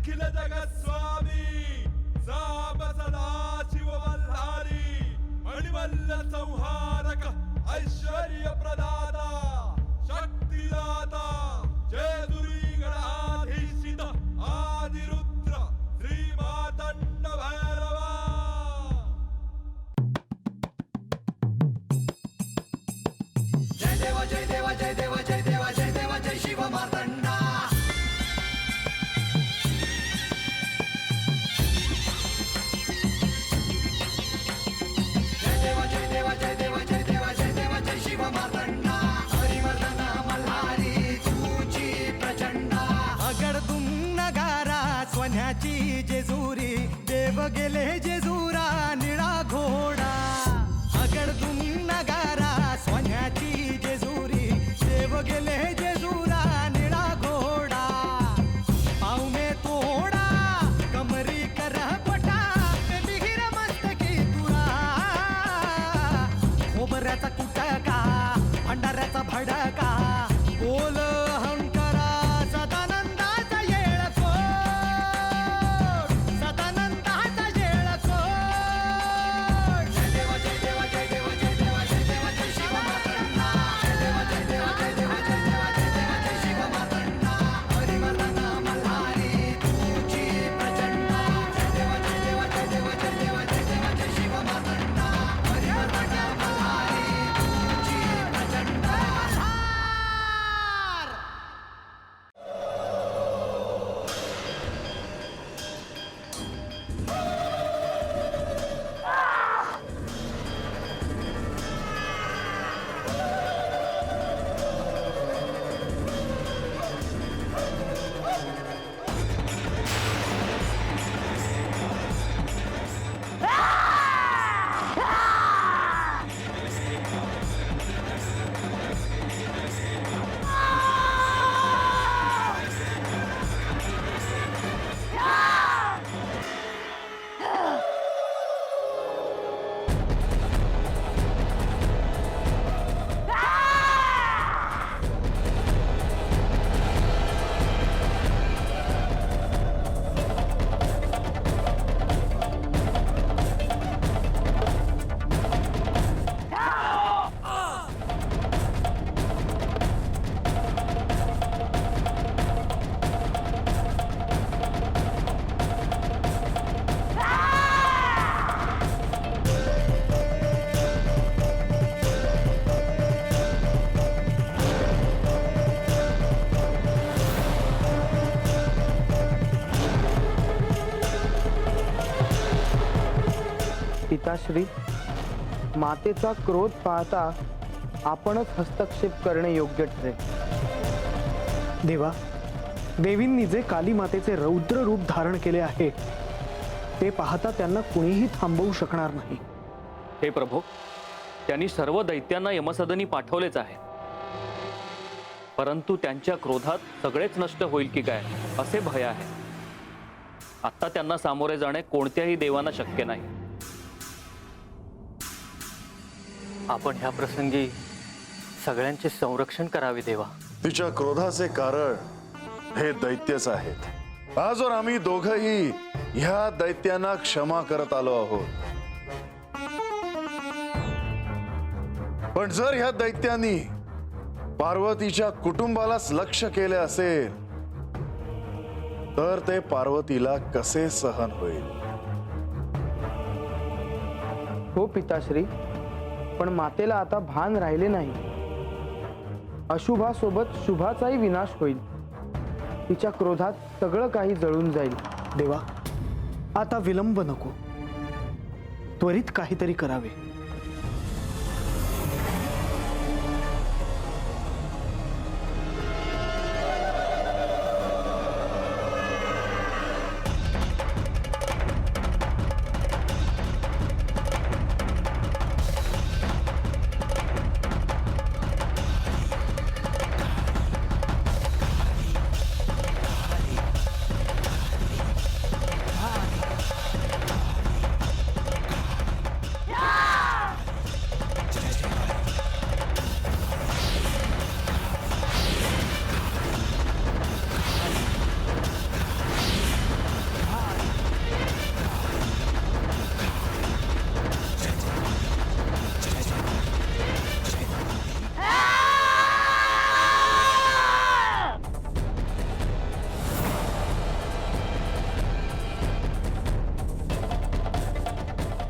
अखिल जगत स्वामी साप सदा शिव मल्हारी मणिमल्ल संहारक ऐश्वर्य प्रदाता शक्तिदाता जय दुरी गणाधीशित आदिरुद्र श्री मातंड भैरवा. जय देवा जय देवा जय देवा जय देवा जय देवा जय शिव मार्तंडा. जय देवा जय देवा जय देवा जय देवा जय देवा जय शिव मार्तंडा. हरिवर्धन मल्हारी तुझी प्रचंडा. अगडदुम नगारा सोन्याची जेजुरी देव गेले जेजुरा निळा घोडा. अगडदुम नगारा सोन्याची जेजुरी देव गेले जेजुरा निळा घोडा. पाव में तोडा कमरी कर पटा बिहिर मस्तकी तुरा. खोबऱ्याचा कुटका भंडाऱ्याचा भडका बोल अहंकारा सदानंदाचा येळको. सदानंदाचा येळको. जय देवा जय देवा जय देवा जय देवा जय देवा जय शिव मार्तंडा. जय देवा जय देवा जय देवा जय देवा जय देवा जय शिव मार्तंडा. हरिवर्धन मल्हारी तुझी प्रचंडा. जय देवा जय देवा जय देवा जय देवा जय देवा जय शिव मार्तंडा. हरिवर्धन मल्हारी तुझी प्रचंडा. पिताश्री, मातेचा क्रोध पाहता आपणच हस्तक्षेप करणे योग्य ठरेल. देवा, देवींनी जे काली मातेचे रौद्र रूप धारण केले आहे ते पाहता त्यांना कुणीही थांबवू शकणार नाही. हे प्रभू, त्यांनी सर्व दैत्यांना यमसदनी पाठवलेच आहे, परंतु त्यांच्या क्रोधात सगळेच नष्ट होईल की काय असे भय आहे. आता त्यांना सामोरे जाणे कोणत्याही देवांना शक्य नाही. आपण ह्या प्रसंगी सगळ्यांचे संरक्षण करावे देवा. तिच्या क्रोधाचे कारण हे दैत्यच आहेत. आजवर आम्ही दोघंही ह्या दैत्यांना क्षमा करत आलो आहोत. पण जर ह्या दैत्यांनी पार्वतीच्या कुटुंबालाच लक्ष केले असेल तर ते पार्वतीला कसे सहन होईल. हो पिताश्री, पण मातेला आता भान राहिले नाही. अशुभासोबत शुभाचाही विनाश होईल. तिच्या क्रोधात सगळं काही जळून जाईल. देवा, आता विलंब नको, त्वरित काहीतरी करावे.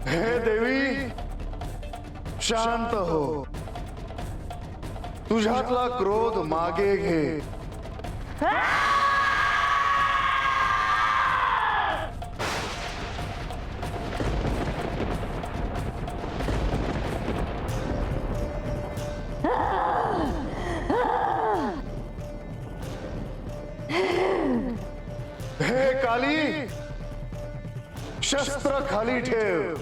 हे देवी शांत हो. तुझ्यातला क्रोध मागे घे. हे काली शस्त्र खाली ठेव.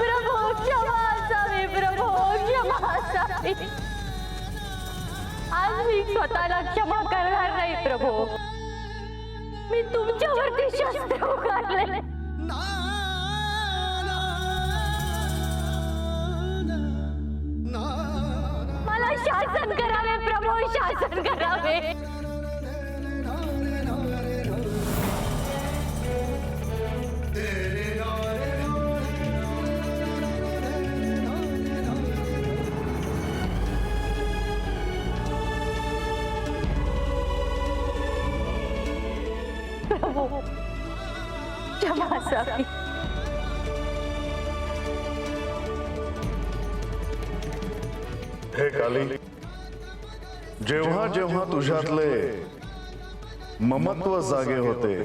प्रभू क्षमा असावी, प्रभू क्षमा असावी. आज मी स्वतःला क्षमा करणार नाही प्रभू. मी तुमच्यावरती शस्त्र उगारले. मला शासन करावे प्रभू, शासन करावे. प्रभू क्षमा असावी. हे काली, जेव्हा जेव्हा तुझ्यातले ममत्व जागे होते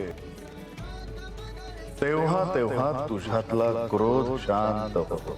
तेव्हा तेव्हा तुझ्यातला क्रोध शांत होतो.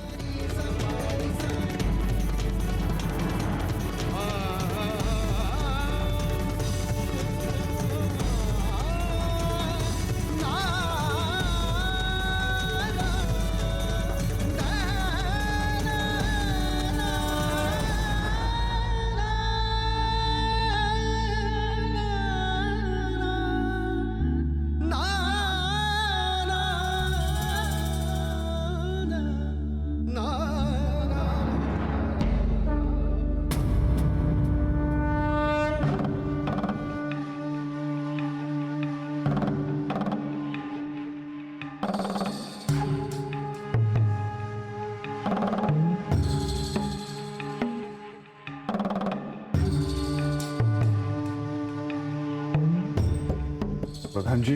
प्रधानजी,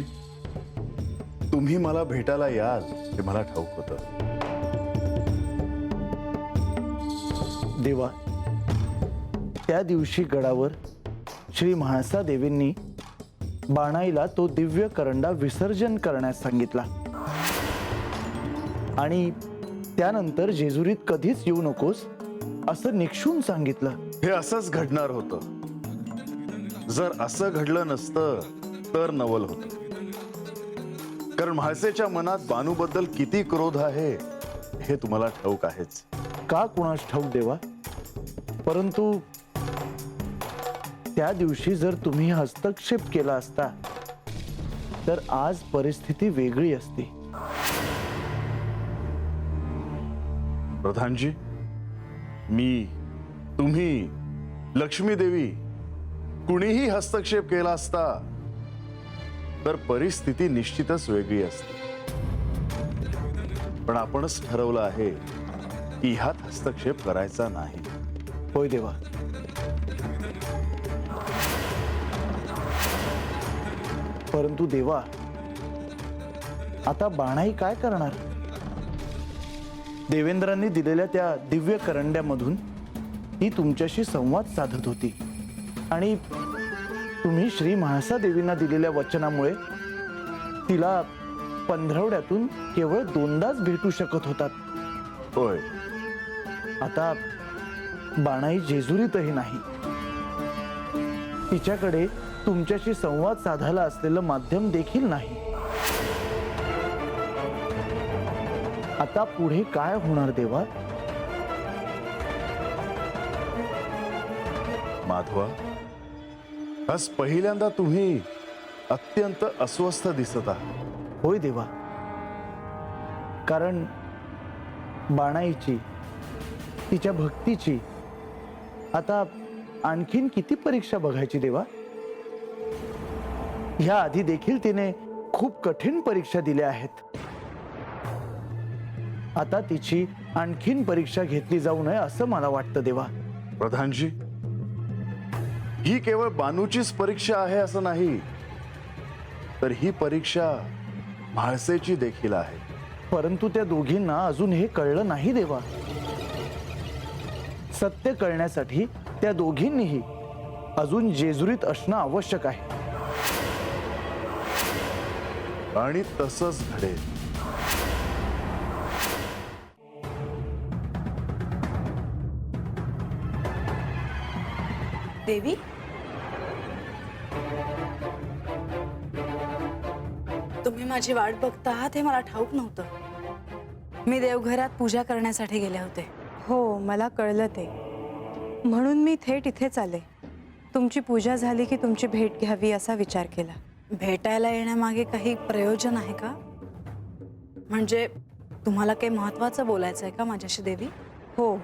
तुम्ही मला भेटायला याल हे मला ठाऊक होतं. देवा, त्या दिवशी गडावर श्री म्हाळसा देवींनी बाणाईला तो दिव्य करंडा विसर्जन करण्यास सांगितला आणि त्यानंतर जेजुरीत कधीच येऊ नकोस असं निक्षून सांगितलं. हे असंच घडणार होतं. जर असं घडलं नसतं तर नवल होतं. कारण म्हाळसेच्या मनात बानूबद्दल किती क्रोध आहे हे तुम्हाला ठाऊक आहेच. का कुणास ठाऊक देवा, परंतु त्या दिवशी जर तुम्ही हस्तक्षेप केला असता तर आज परिस्थिती वेगळी असती. प्रधानजी, मी, तुम्ही, लक्ष्मी देवी कुणीही हस्तक्षेप केला असता तर परिस्थिती निश्चितच वेगळी असते. पण आपणच ठरवलं आहे की ह्यात हस्तक्षेप करायचा नाही. होय देवा. परंतु देवा, आता बाणाई काय करणार? देवेंद्रांनी दिलेल्या त्या दिव्य करंड्यामधून ती तुमच्याशी संवाद साधत होती आणि तुम्ही श्री म्हाळसा देवींना दिलेल्या वचनामुळे तिला पंधरवड्यातून केवळ 2दाच भेटू शकत होतात. होय. आता बाणाई जेजुरीतही नाही. तिच्याकडे तुमच्याशी संवाद साधायला असलेलं माध्यम देखील नाही. आता पुढे काय होणार देवा? माधवा, आज पहिल्यांदा तुम्ही अत्यंत अस्वस्थ दिसत आहात. होय देवा, कारण बाणाईची, तिच्या भक्तीची आता आणखीन किती परीक्षा बघायची देवा? ह्या आधी देखील तिने खूप कठीण परीक्षा दिल्या आहेत. आता तिची आणखीन परीक्षा घेतली जाऊ नये असं मला वाटतं देवा. प्रधानजी, ही केवळ बानूचीच परीक्षा आहे असं नाही, तर ही परीक्षा म्हाळसेची देखील आहे. परंतु त्या दोघींना अजून हे कळलं नाही देवा. सत्य कळण्यासाठी त्या दोघींनीही अजून जेजुरीत असणं आवश्यक आहे. आणि तसंच घडेल. देवी, तुम्ही माझी वाट बघता आहात हे मला ठाऊक नव्हतं. मी देवघरात पूजा करण्यासाठी गेले होते. हो, मला कळलं ते. म्हणून मी थेट इथेच आले. तुमची पूजा झाली की तुमची भेट घ्यावी असा विचार केला. भेटायला येण्यामागे काही प्रयोजन आहे का? म्हणजे तुम्हाला काही महत्त्वाचं बोलायचं आहे का माझ्याशी देवी? हो,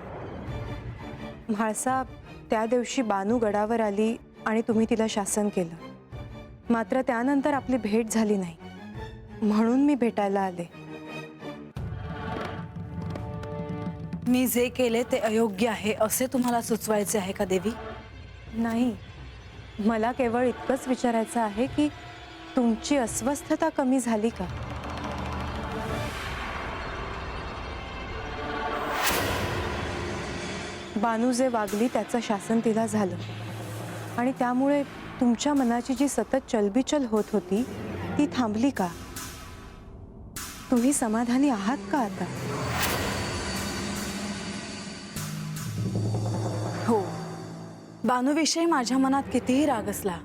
म्हाळसा त्या दिवशी बानू गडावर आली आणि तुम्ही तिला शासन केलं. मात्र त्यानंतर आपली भेट झाली नाही, म्हणून मी भेटायला आले. मी जे केले ते अयोग्य आहे असे तुम्हाला सुचवायचे आहे का देवी? नाही, मला केवळ इतकंच विचारायचं आहे की तुमची अस्वस्थता कमी झाली का? बानू जे वागली त्याचं शासन तिला झालं आणि त्यामुळे तुमच्या मनाची जी सतत चलबिचल होत होती ती थांबली का? तुम्ही समाधानी आहात का आता? हो, बानूविषयी माझ्या मनात कितीही राग असला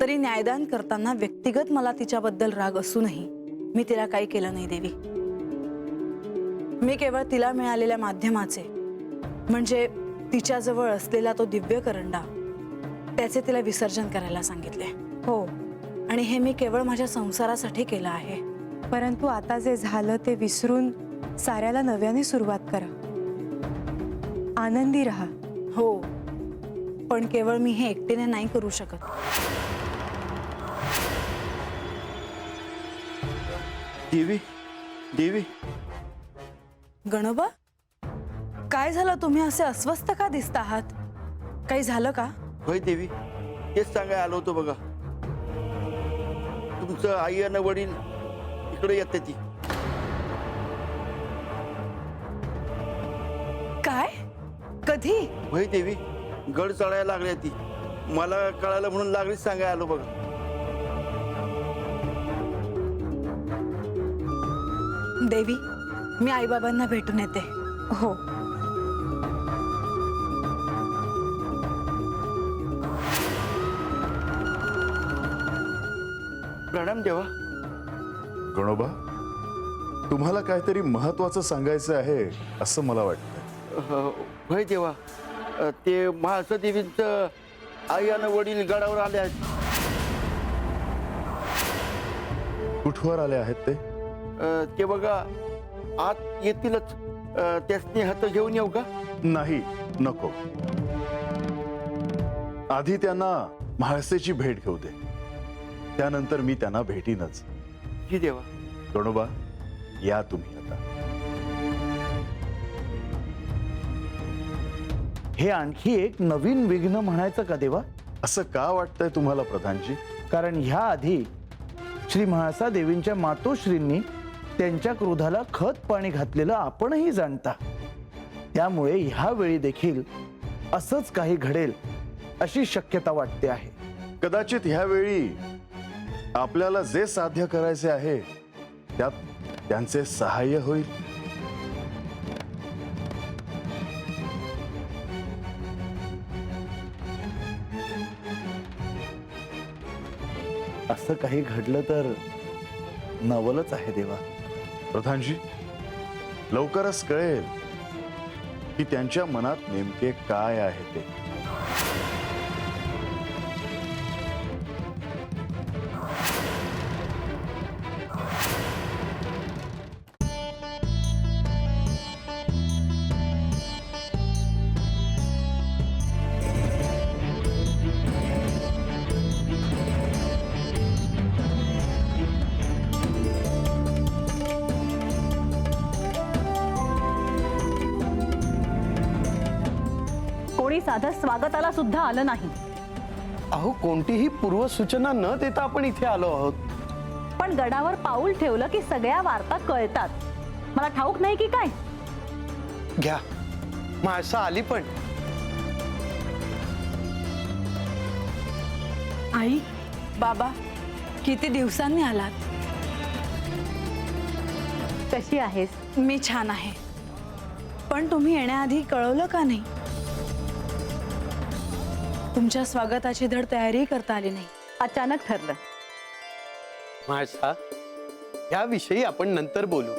तरी न्यायदान करताना व्यक्तिगत मला तिच्याबद्दल राग असूनही मी तिला काही केलं नाही देवी. मी केवळ तिला मिळालेल्या माध्यमाचे म्हणजे तिच्याजवळ असलेला तो दिव्य करंडा त्याचे तिला विसर्जन करायला सांगितले. हो, आणि हे मी केवळ माझ्या संसारासाठी केलं आहे. परंतु आता जे झालं ते विसरून साऱ्याला नव्याने सुरुवात करा. आनंदी राहा. हो, पण केवळ मी हे एकटीने नाही करू शकत. देवी, देवी, गणोबा, काय झालं? तुम्ही असे अस्वस्थ का दिसता आहात? काही झालं का? होय देवी, तेच सांगायला आलो होतो बघा. तुमचं आई आणि वडील इकडे येते ती. काय? कधी? होय देवी, गड चढायला लागली ती. मला कळालं म्हणून लागलीच सांगाय आलो बघा. देवी, मी आईबाबांना भेटून येते. हो. प्रणाम देवा. गणोबा, तुम्हाला काहीतरी महत्वाचं सांगायचं आहे असं मला वाटतं. होय देवा, ते महाळसा देवींचं आई आणि वडील गडावर आले आहेत. कुठवर आले आहेत ते? ते बघा आत येतीलच. त्यासनी हात घेऊन येऊ का? नाही, नको. आधी त्यांना म्हाळसेची भेट घेऊ दे, त्यानंतर मी त्यांना भेटीनच. जी देवा. गणोबा, या तुम्ही आता. हे आणखी एक नवीन विघ्न म्हणायचं का देवा? असं का वाटतंय तुम्हाला प्रधानजी? कारण ह्या आधी श्री म्हाळसा देवींच्या मातोश्रींनी त्यांच्या क्रोधाला खत पाणी घातलेलं आपणही जाणता. त्यामुळे ह्या वेळी देखील असंच काही घडेल अशी शक्यता वाटते आहे. कदाचित ह्यावेळी आपल्याला जे साध्य करायचे आहे त्यात त्यांचे सहाय्य होईल. असं काही घडलं तर नवलच आहे देवा. प्रधानजी, लवकरच कळेल की त्यांच्या मनात नेमके काय आहे ते. कोणी साधं स्वागताला सुद्धा आलं नाही. अहो, कोणतीही पूर्वसूचना न देता आपण इथे आलो आहोत. पण गडावर पाऊल ठेवलं की सगळ्या वार्ता कळतात. मला ठाऊक नाही की काय? घ्या, म्हाळसा आली पण. आई, बाबा, किती दिवसांनी आलात. कशी आहेस? मी छान आहे. पण तुम्ही येण्याआधी कळवलं का नाही? तुमच्या स्वागताची धड तयारी करता आली नाही. अचानक ठरलं. म्हाळसा, याविषयी आपण नंतर बोलू.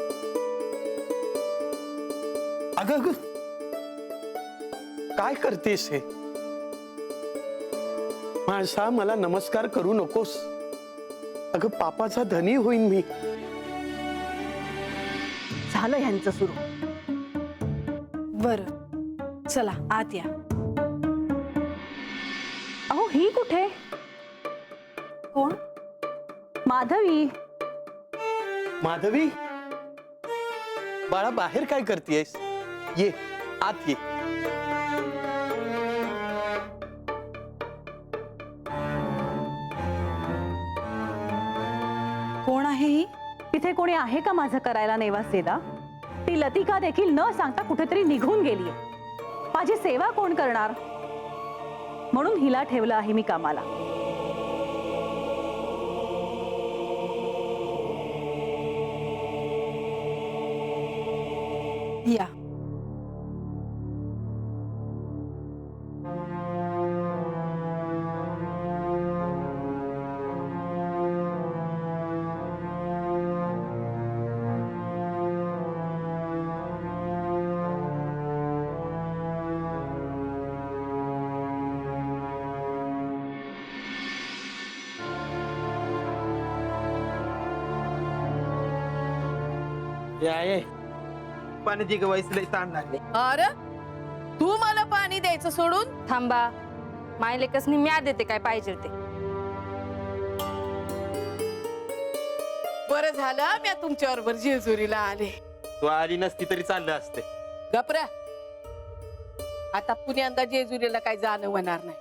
अगं अगं, काय करतेस हे? म्हाळसा, मला नमस्कार करू नकोस. अगं, पापाचा धनी होईन मी. झालं ह्यांचं सुरू. बरं, चला आत या. अहो, ही कुठे? कोण? माधवी. माधवी, बाळा, बाहेर काय करतेस? ये, आत ये. कोण आहे ही? तिथे कोणी आहे का माझं करायला नेवासेला? ती लतिका देखील न सांगता कुठेतरी निघून गेलीये. माझी सेवा कोण करणार? म्हणून हिला ठेवलं आहे मी कामाला. या. पाणी ती गवायला ताण लागले. अरे तू मला पाणी द्यायचं सोडून थांबा, मायलेकसनी म्या देते काय पाहिजे ते. बरं झालं मी तुमच्या बरोबर जेजुरीला आले. तू आली नसती तरी चाललं असते. गपरा, आता पुण्यांदा जेजुरीला काही जाणं होणार नाही.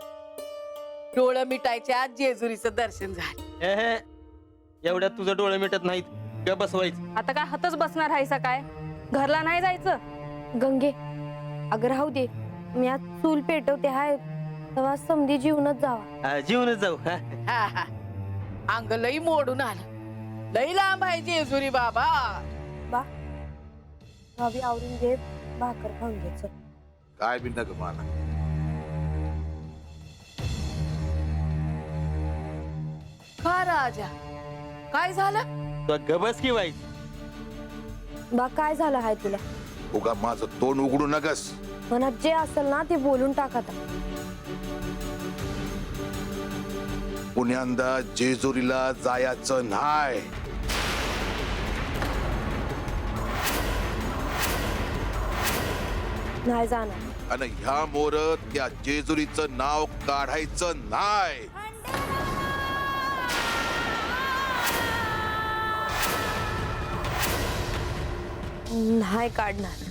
डोळं मिटायच्या आज जेजुरीचं दर्शन झालं. एवढ्यात तुझं डोळे मिटत नाहीत. बसवायचं. आता काय हातच बसणार आहे सा काय? घरला नाही जायचं? गंगे अगं राहू दे, मी आज चूल पेटवते हाय, तेव्हा समधी जीवनच जावा. जीवनच जाऊ. अंग लई मोडून आलं. लई लांब आहे जेजुरी बाबा. बा भाभी आवरून घे, भाकर खाऊन घे चल. काय बी नग मला. का राजा काय झालं? गबस की बाई. बा काय झालं हाय तुला? उगा माझं तोंड उघडू नकस. मनात जे असेल ना ते बोलून टाक आता. पुण्यांदा जेजुरीला जायचं नाही. नाही जाणार. आणि ह्या मोर त्या जेजुरीचं नाव काढायचं नाही. नाही काढणार.